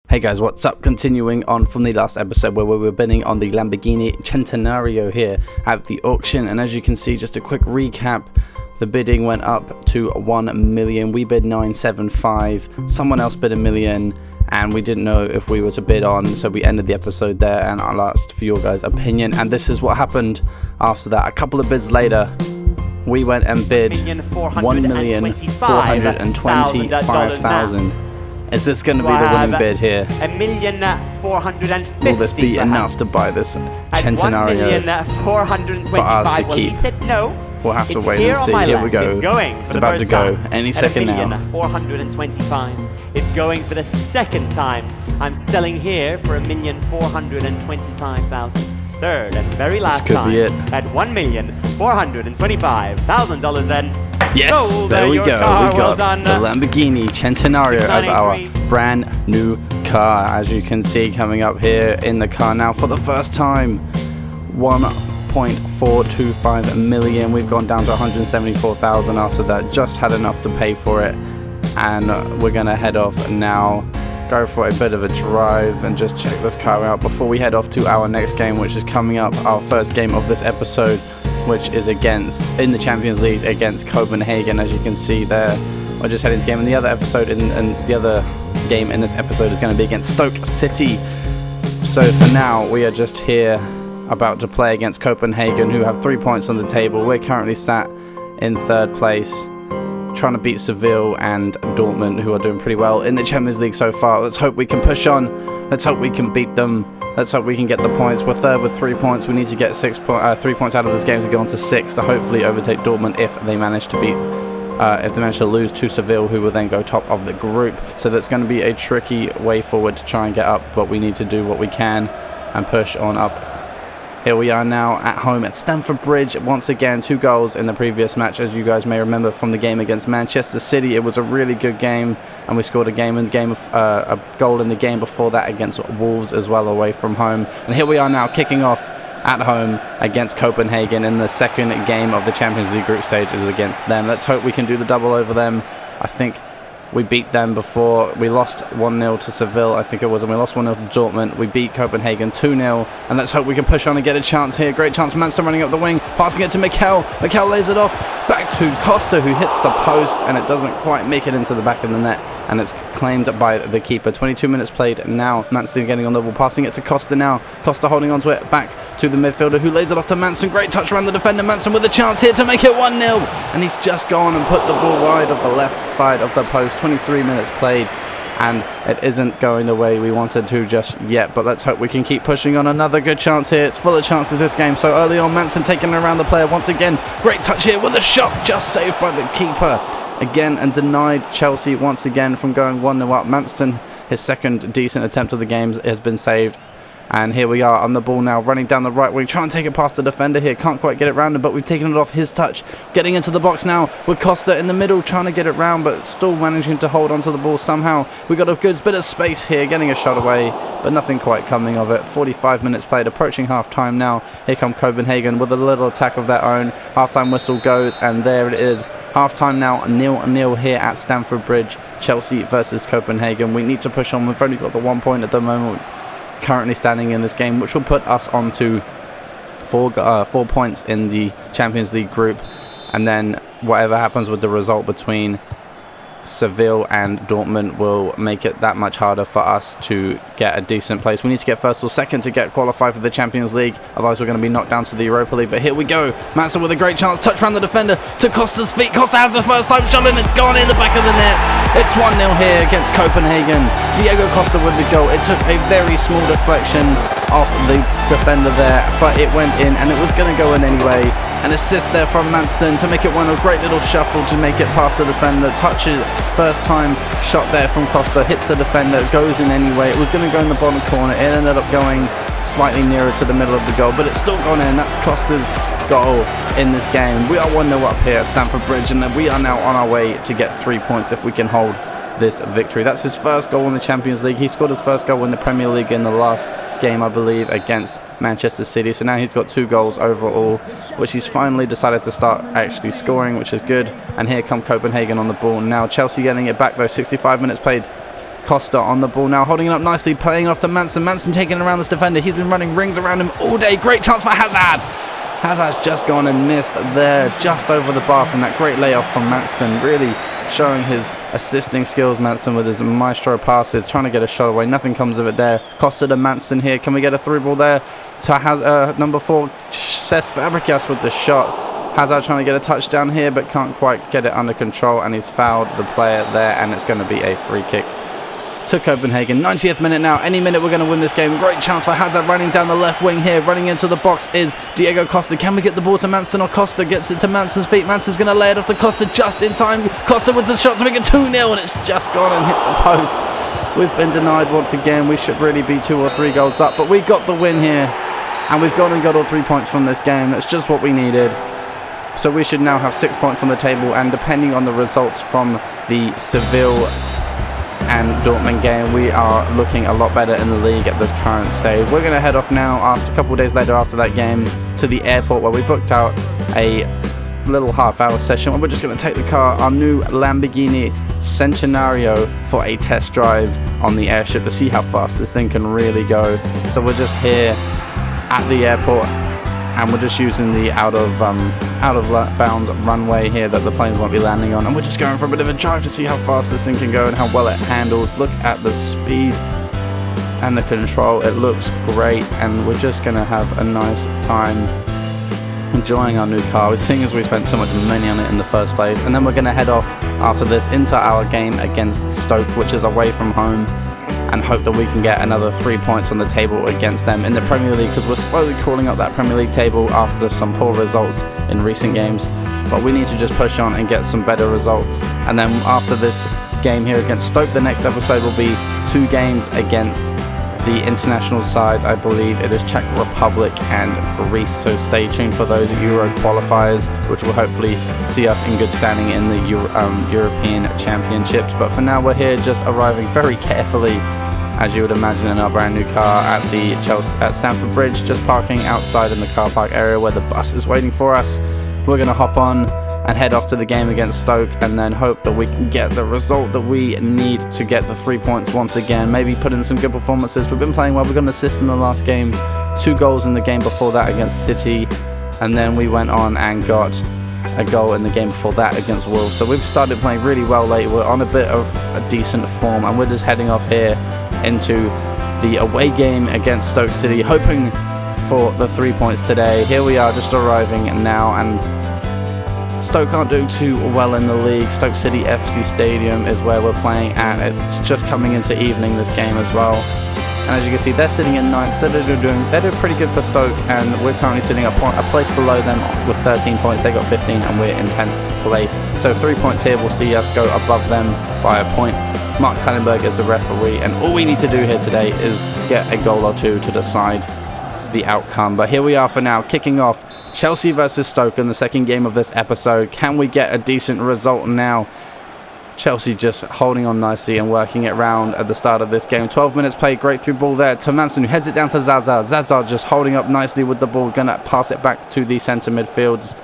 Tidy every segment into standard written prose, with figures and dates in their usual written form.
Hey guys, what's up? Continuing on from the last episode where we were bidding on the Lamborghini CENTENARIO here at the auction, and as you can see, just a quick recap, the bidding went up to 1 million. We bid 975, someone else bid 1 million, and we didn't know if we were to bid on, so we ended the episode there and I asked for your guys' opinion, and this is what happened after that. A couple of bids later, we went and bid 1,425,000. Is this going to be the winning bid here? 1,450,000. Will this be enough to buy this CENTENARIO for us to keep? No. We'll have to wait and see. Here we go. It's about to go any second now. 1,425,000. It's going for the second time. I'm selling here for 1,425,000. Third and very last time at $1,425,000 then. Yes, sold, there we go. Car. We got the Lamborghini CENTENARIO as our brand new car. As you can see, coming up here in the car now for the first time, 1.425 million. We've gone down to 174,000 after that. Just had enough to pay for it, and we're gonna head off now. Go for a bit of a drive and just check this car out before we head off to our next game, which is coming up, our first game of this episode, which is in the Champions League against Copenhagen. As you can see there, we're just heading to game, and the other game in this episode is going to be against Stoke City. So for now, we are just here about to play against Copenhagen, who have 3 points on the table. We're currently sat in third place, trying to beat Seville and Dortmund, who are doing pretty well in the Champions League so far. Let's hope we can push on. Let's hope we can beat them. Let's hope we can get the points. We're third with 3 points. We need to get 3 points out of this game to go on to 6 to hopefully overtake Dortmund if they manage to lose to Seville, who will then go top of the group. So that's going to be a tricky way forward to try and get up, but we need to do what we can and push on up. Here we are now at home at Stamford Bridge. Once again, 2 goals in the previous match, as you guys may remember from the game against Manchester City. It was a really good game, and we scored a goal in the game before that against Wolves as well, away from home. And here we are now kicking off at home against Copenhagen in the second game of the Champions League group stage is against them. Let's hope we can do the double over them. I think we beat them before. We lost 1-0 to Seville, I think it was, and we lost 1-0 to Dortmund. We beat Copenhagen 2-0, and let's hope we can push on and get a chance here. Great chance, Manston running up the wing, passing it to Mikel. Mikel lays it off, back to Costa, who hits the post, and it doesn't quite make it into the back of the net, and it's claimed by the keeper. 22 minutes played now. Manston getting on the ball, passing it to Costa now. Costa holding onto it, back to the midfielder, who lays it off to Manston. Great touch around the defender. Manston with a chance here to make it 1-0, and he's just gone and put the ball wide of the left side of the post. 23 minutes played, and it isn't going the way we wanted to just yet, but let's hope we can keep pushing on. Another good chance here. It's full of chances this game, so early on, Manston taking around the player once again. Great touch here with a shot, just saved by the keeper again, and denied Chelsea once again from going 1-0 up. Manston, his second decent attempt of the game, has been saved. And here we are on the ball now, running down the right wing, trying to take it past the defender here. Can't quite get it round him, but we've taken it off his touch. Getting into the box now with Costa in the middle, trying to get it round, but still managing to hold onto the ball somehow. We got a good bit of space here, getting a shot away, but nothing quite coming of it. 45 minutes played, approaching half-time now. Here come Copenhagen with a little attack of their own. Half-time whistle goes, and there it is. Half-time now, 0-0 here at Stamford Bridge. Chelsea versus Copenhagen. We need to push on. We've only got the 1 point at the moment, currently standing in this game, which will put us on to 4 points in the Champions League group, and then whatever happens with the result between Seville and Dortmund will make it that much harder for us to get a decent place. We need to get first or second to get qualified for the Champions League, otherwise we're going to be knocked down to the Europa League. But here we go, Manston with a great chance, touch around the defender to Costa's feet. Costa has the first time shot, and it's gone in the back of the net. It's 1-0 here against Copenhagen. Diego Costa with the goal. It took a very small deflection off the defender there, but it went in, and it was going to go in anyway. An assist there from Manston to make it 1-0. Great little shuffle to make it past the defender. Touches, first time shot there from Costa, hits the defender, goes in anyway. It was going to go in the bottom corner. It ended up going slightly nearer to the middle of the goal, but it's still gone in. That's Costa's goal in this game. We are 1-0 up here at Stamford Bridge, and we are now on our way to get 3 points if we can hold this victory. That's his first goal in the Champions League. He scored his first goal in the Premier League in the last game, I believe, against Manchester City. So now he's got 2 goals overall, which he's finally decided to start actually scoring, which is good. And here come Copenhagen on the ball now. Chelsea getting it back though. 65 minutes played. Costa on the ball now, holding it up nicely, playing off to Manston. Manston taking around this defender. He's been running rings around him all day. Great chance for Hazard. Hazard's just gone and missed there, just over the bar from that great layoff from Manston. Really showing his assisting skills, Manston, with his maestro passes, trying to get a shot away. Nothing comes of it there. Costa to Manston here. Can we get a through ball there to number 4, Cesc Fabregas with the shot. Hazard trying to get a touchdown here, but can't quite get it under control, and he's fouled the player there, and it's going to be a free kick to Copenhagen. 90th minute now. Any minute we're going to win this game. Great chance for Hazard running down the left wing here. Running into the box is Diego Costa. Can we get the ball to Manston, or Costa gets it to Manston's feet? Manston's going to lay it off to Costa just in time. Costa with the shot to make it 2-0, and it's just gone and hit the post. We've been denied once again. We should really be 2 or 3 goals up, but we got the win here, and we've gone and got all 3 points from this game. That's just what we needed. So we should now have 6 points on the table, and depending on the results from the Seville and Dortmund game, we are looking a lot better in the league at this current stage. We're going to head off now, after a couple of days later after that game, to the airport, where we booked out a little half-hour session where we're just going to take the car, our new Lamborghini Centenario, for a test drive on the airship to see how fast this thing can really go. So we're just here at the airport, and we're just using the out of bounds runway here that the planes won't be landing on, and we're just going for a bit of a drive to see how fast this thing can go and how well it handles. Look at the speed and the control. It looks great, and we're just going to have a nice time enjoying our new car, seeing as we spent so much money on it in the first place. And then we're going to head off after this into our game against Stoke, which is away from home, and hope that we can get another 3 points on the table against them in the Premier League, because we're slowly crawling up that Premier League table after some poor results in recent games. But we need to just push on and get some better results. And then after this game here against Stoke, the next episode will be 2 games against the international sides. I believe it is Czech Republic and Greece, so stay tuned for those Euro qualifiers, which will hopefully see us in good standing in the European Championships. But for now, we're here just arriving very carefully, as you would imagine, in our brand new car at the at Stamford Bridge, just parking outside in the car park area where the bus is waiting for us. We're going to hop on and head off to the game against Stoke, and then hope that we can get the result that we need to get the 3 points once again. Maybe put in some good performances. We've been playing well. We got an assist in the last game, 2 goals in the game before that against City, and then we went on and got a goal in the game before that against Wolves. So we've started playing really well lately. We're on a bit of a decent form, and we're just heading off here into the away game against Stoke City, hoping for the 3 points today. Here we are just arriving now, and Stoke aren't doing too well in the league. Stoke City FC Stadium is where we're playing, and it's just coming into evening, this game as well. And as you can see, they're sitting in 9th, so they're doing pretty good for Stoke, and we're currently sitting a place below them with 13 points. They got 15, and we're in 10th place. So 3 points here will see us go above them by a point. Mark Kallenberg is the referee, and all we need to do here today is get a goal or 2 to decide the outcome. But here we are for now, kicking off Chelsea versus Stoke in the second game of this episode. Can we get a decent result now? Chelsea just holding on nicely and working it round at the start of this game. 12 minutes played, great through ball there to Manston, who heads it down to Zaza. Zaza just holding up nicely with the ball, gonna pass it back to the centre midfields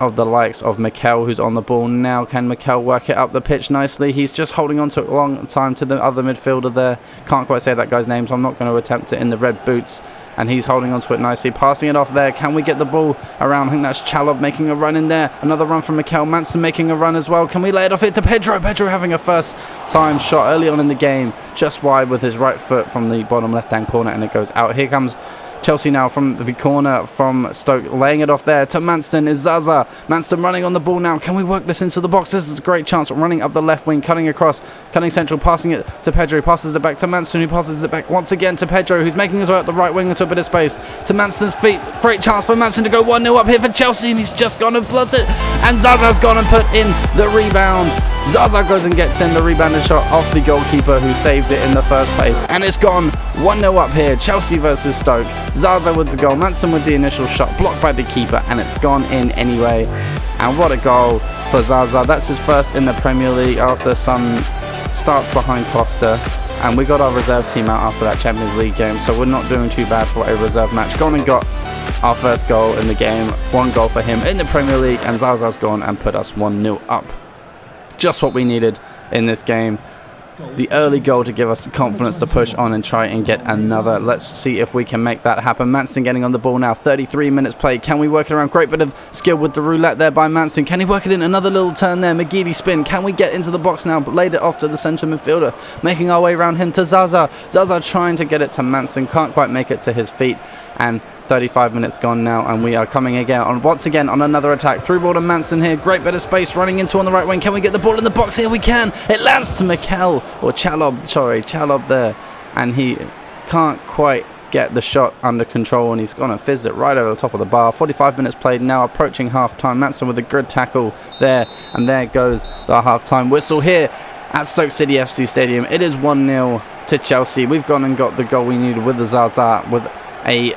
of the likes of Mikel, who's on the ball now. Can Mikel work it up the pitch nicely? He's just holding on to it a long time to the other midfielder there. Can't quite say that guy's name, so I'm not going to attempt it in the red boots. And he's holding on to it nicely, passing it off there. Can we get the ball around? I think that's Chalob making a run in there. Another run from Mikel. Manston making a run as well. Can we lay it off it to Pedro? Pedro having a first time shot early on in the game, just wide with his right foot from the bottom left-hand corner, and it goes out. Here comes Chelsea now from the corner from Stoke, laying it off there to Manston is Zaza. Manston running on the ball now. Can we work this into the box? This is a great chance. Running up the left wing, cutting across, cutting central, passing it to Pedro. Passes it back to Manston, who passes it back once again to Pedro, who's making his way up the right wing into a bit of space. To Manston's feet. Great chance for Manston to go 1-0 up here for Chelsea, and he's just gone and bloods it. And Zaza's gone and put in the rebound. Zaza goes and gets in the rebounded shot off the goalkeeper, who saved it in the first place. And it's gone 1-0 up here. Chelsea versus Stoke. Zaza with the goal. Manston with the initial shot, blocked by the keeper, and it's gone in anyway. And what a goal for Zaza. That's his first in the Premier League after some starts behind Costa. And we got our reserve team out after that Champions League game, so we're not doing too bad for a reserve match. Gone and got our first goal in the game. 1 goal for him in the Premier League, and Zaza's gone and put us 1-0 up. Just what we needed in this game. the early goal to give us the confidence to push on and try and get another. Let's see if we can make that happen. Manston getting on the ball now. 33 minutes played. Can we work it around? Great bit of skill with the roulette there by Manston. Can he work it in? Another little turn there. McGeady spin. Can we get into the box now? But laid it off to the centre midfielder. Making our way around him to Zaza. Zaza trying to get it to Manston. Can't quite make it to his feet. And 35 minutes gone now, and we are coming again on once again on another attack. Through ball to Manston here. Great bit of space running into on the right wing. Can we get the ball in the box here? We can. It lands to Mikel, or Chalob there, and he can't quite get the shot under control, and he's gone and fizzed it right over the top of the bar. 45 minutes played now, approaching half time. Manston with a good tackle there, and there goes the half time whistle here at Stoke City FC Stadium. It is 1-0 to Chelsea. We've gone and got the goal we needed with the Zaza, with a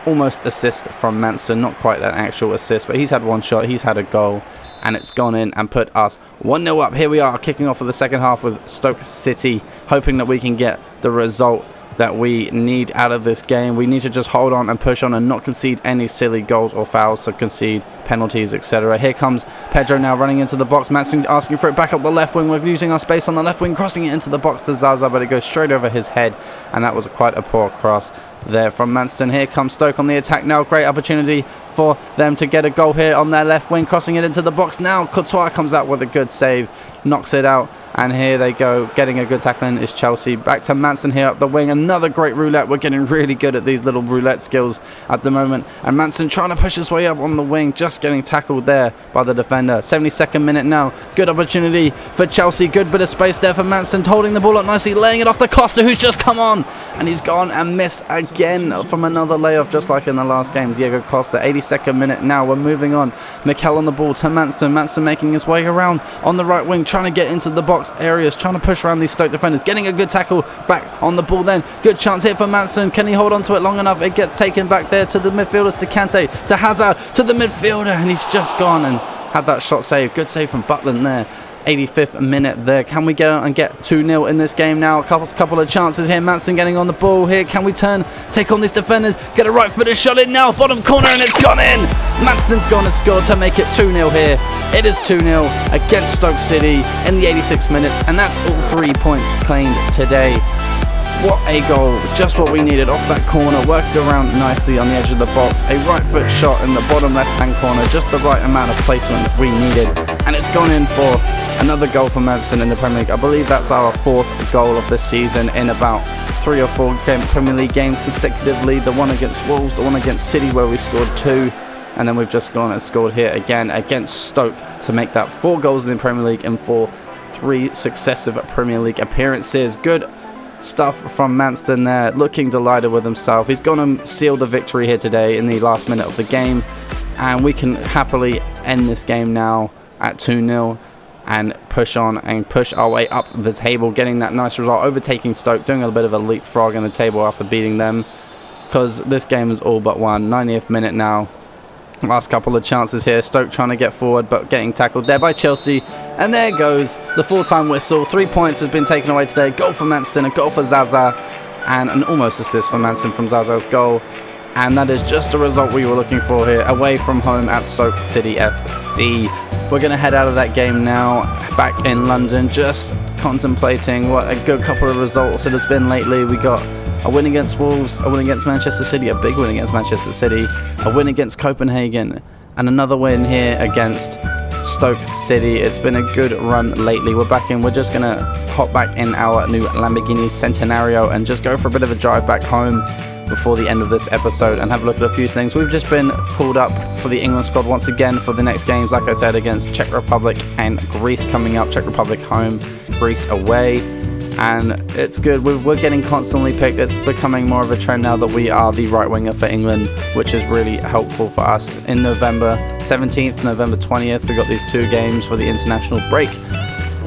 almost assist from Manston. Not quite an actual assist, but he's had one shot, he's had a goal, and it's gone in and put us 1-0 up. Here we are kicking off for the second half with Stoke City, hoping that we can get the result that we need out of this game. We need to just hold on and push on and not concede any silly goals or fouls to concede penalties, etc. Here comes Pedro now running into the box. Manston asking for it back up the left wing. We're using our space on the left wing, crossing it into the box to Zaza, but it goes straight over his head, and that was quite a poor cross there from Manston. Here comes Stoke on the attack now. Great opportunity for them to get a goal here on their left wing, crossing it into the box now. Courtois comes out with a good save, knocks it out, and here they go. Getting a good tackle in is Chelsea. Back to Manston here up the wing. Another great roulette. We're getting really good at these little roulette skills at the moment, and Manston trying to push his way up on the wing, just getting tackled there by the defender. 72nd minute now. Good opportunity for Chelsea. Good bit of space there for Manston, holding the ball up nicely, laying it off to Costa, who's just come on, and he's gone and missed again from another layoff, just like in the last game. Diego Costa. 82nd minute now. We're moving on. Mikel on the ball to Manston. Manston making his way around on the right wing, trying to get into the box areas, trying to push around these Stoke defenders, getting a good tackle back on the ball then. Good chance here for Manston. Can he hold on to it long enough? It gets taken back there to the midfielders, to Kante, to Hazard, to the midfielder, and he's just gone and had that shot saved. Good save from Butland there. 85th minute there. Can we get out and get 2-0 in this game now? A couple of chances here. Manston getting on the ball here. Can we take on these defenders? Get a right footed shot in now. Bottom corner, and it's gone in. Manston's gone and scored to make it 2-0 here. It is 2-0 against Stoke City in the 86 minutes, and that's all 3 points claimed today. What a goal, just what we needed off that corner, worked around nicely on the edge of the box, a right foot shot in the bottom left hand corner, just the right amount of placement that we needed, and it's gone in for another goal for Manston in the Premier League. I believe that's our 4th goal of the season in about 3 or 4 Premier League games consecutively. The one against Wolves, the one against City where we scored 2, and then we've just gone and scored here again against Stoke to make that 4 goals in the Premier League in 3 successive Premier League appearances. Good stuff from Manston there, looking delighted with himself. He's going to seal the victory here today in the last minute of the game, and we can happily end this game now at 2-0 and push on and push our way up the table, getting that nice result, overtaking Stoke, doing a bit of a leapfrog in the table after beating them, because this game is all but won. 90th minute now. Last couple of chances here. Stoke trying to get forward, but getting tackled there by Chelsea. And there goes the full-time whistle. 3 points has been taken away today. Goal for Manston, a goal for Zaza, and an almost assist for Manston from Zaza's goal. And that is just the result we were looking for here, away from home at Stoke City FC. We're going to head out of that game now, back in London, just contemplating what a good couple of results it has been lately. We got a win against Wolves, a win against Manchester City, a big win against Manchester City, a win against Copenhagen, and another win here against Stoke City. It's been a good run lately. We're back in. We're just going to hop back in our new Lamborghini Centenario and just go for a bit of a drive back home before the end of this episode and have a look at a few things. We've just been called up for the England squad once again for the next games, like I said, against Czech Republic and Greece coming up. Czech Republic home, Greece away. And it's good. We're getting constantly picked. It's becoming more of a trend now that we are the right winger for England, which is really helpful for us. In November 17th, November 20th, we've got these 2 games for the international break.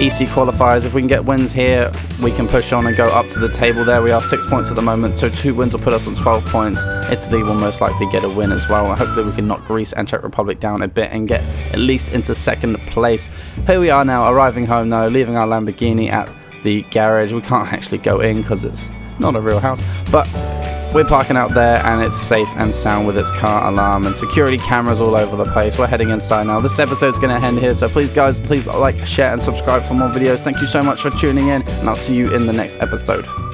EC qualifiers. If we can get wins here, we can push on and go up to the table there. We are 6 points at the moment, so 2 wins will put us on 12 points. Italy will most likely get a win as well. Hopefully we can knock Greece and Czech Republic down a bit and get at least into 2nd place. Here we are now, arriving home though, leaving our Lamborghini at the garage. We can't actually go in because it's not a real house, but We're parking out there and it's safe and sound with its car alarm and security cameras all over the place. We're heading inside now. This episode's going to end here, so please guys, please like, share and subscribe for more videos. Thank you so much for tuning in, and I'll see you in the next episode.